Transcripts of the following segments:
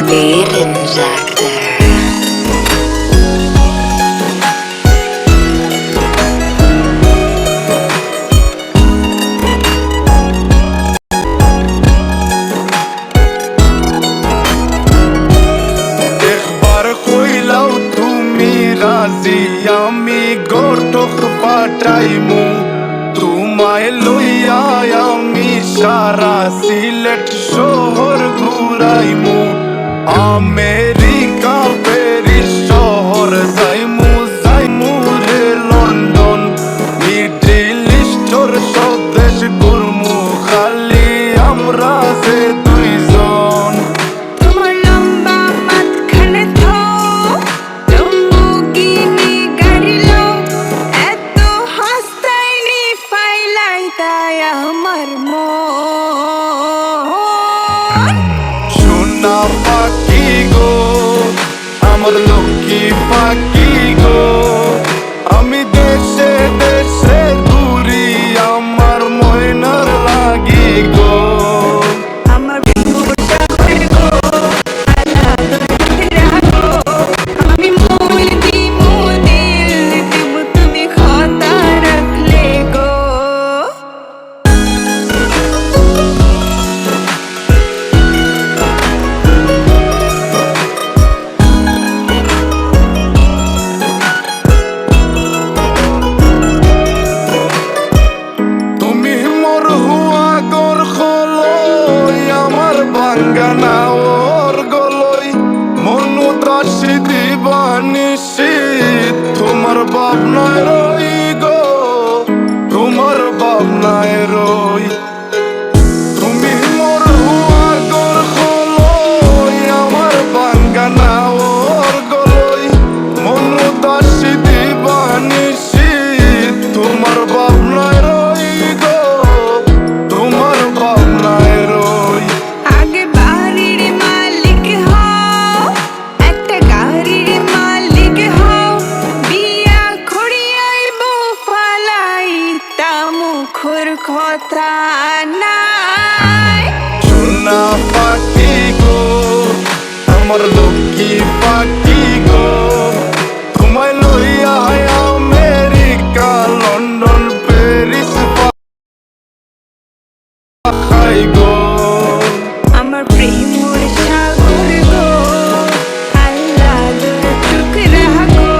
Beat Injector. আমি গোটক পাঠাইমু তোমায় লইয়া আমি সারা সিলেট শহর ঘুরাইমু আমেরিকা প্যারিস শহর যাইমু যাইমু রে লন্ডন মিডল ইস্টর সব দেশ ঘুরমু খালি আমরা যে দুইজন আমার সোনা পাখি গো আমার লক্ষ্মী পাখি গো আমি দেশে দেশে ঘুরি আমার ময়নার লাগি গো আমার আমি মূল দিমু দিল দিব তুমি কথা রাখলে গো বাঙ্গানা ওর গলই মনু দাসী দিবানিসি তোমার ভাবনায় রই গো তোমার ভাবনায় রই তুমি মোর হুয়া গর খলই আমার বাঙ্গানা ওর গলই মনু দাসী দিবানিসি তোমার ভাবনায় রই গো তোমার ভাবনায় রই কথা নাই সোনা পাখি গো আমার লক্ষ্মী পাখি গো তোমায় লইয়া আমেরিকা লন্ডন প্যারিস পাখাই গো আমার প্রেম সাগর গো আল্লাহ টুকরা গো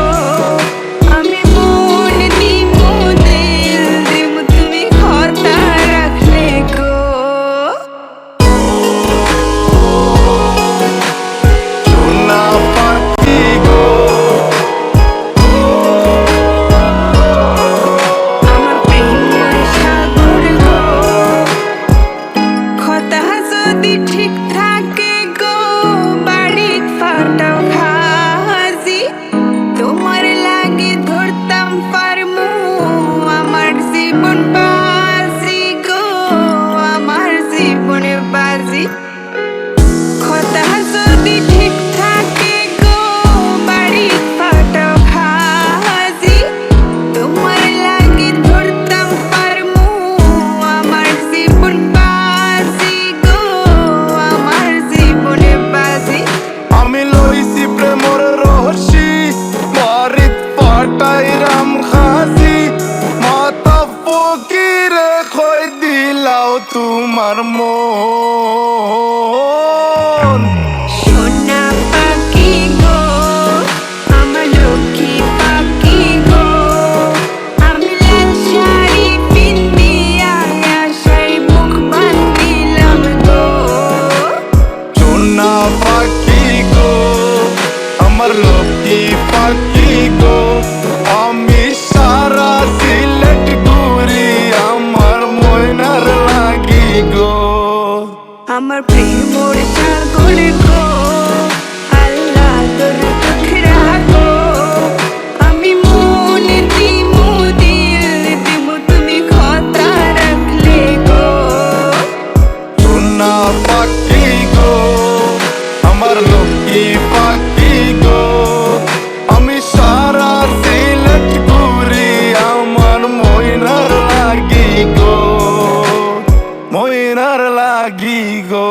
আমি মন দিমু দিল দিব তুমি কথা রাখলে গো সোনা পাখি গো আমার প্রেম সাগর গো কথা যদি ঠিক থাকে গো বাড়ি ফাটাও খাজি তোমার লাগে ধরতাম পারমু আমার জীবন বাজি গো আমার জীবনে বাজি কথা যদি ঠিক থাকে গো বাড়ি ফাটাও খাজি তোমার লাগে ধরতাম পারমু আমার জীবন বাজি গো আমার জীবনে বাজি আমি লইছি প্রেমর রহস্যি মারিত পাটাই রাম খাসি মাতা ফকিরে কই দিলাও তোমার মন সোনা পাখি গো আমার লক্ষ্মী পাখি গো আমি লাল শাড়ি পিন্দিয়া আশায় মুখ বান্ধিলাম গো সোনা পাখি গো আমার লক্ষ্মী পাখি গো আমি সারা সিলেট ঘুরি আমার ময়নার লাগি গো আমার প্রেম সাগর গো আল্লাহ তোর টুকরা গো আমি মন দিমু দিল দিব তুমি কথা রাখলে গো সোনা পাখি গো আমার লক্ষ্মী পাখি গো আমি সারা সিলেট ঘুরি আমার ময়নার লাগি গো ময়নার লাগি গো